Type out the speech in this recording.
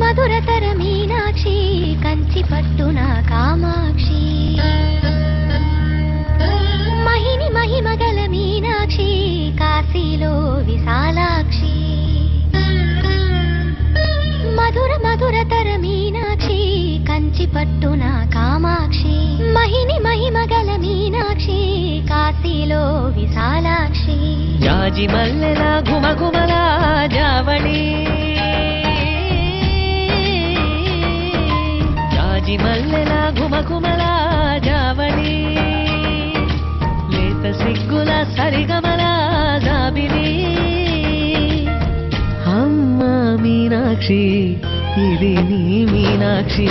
మధురతర మీనాక్షి కంచి పట్టున కామాక్షి మహిని మహిమగల మీనాక్షి కాశీలో విశాలాక్షి మధురతర మీనాక్షి కంచి పట్టున కామాక్షి మహిని మహిమగల మీనాక్షి కాశీలో విశాలాక్షి జాజి మల్లెల ఘుమఘుమల జావళి జాజి మల్లెల ఘుమఘుమల జావళి లేత సిగ్గుల సరిగమల జాబిలి అమ్మ మీనాక్షి ఇది నీ మీనాక్షి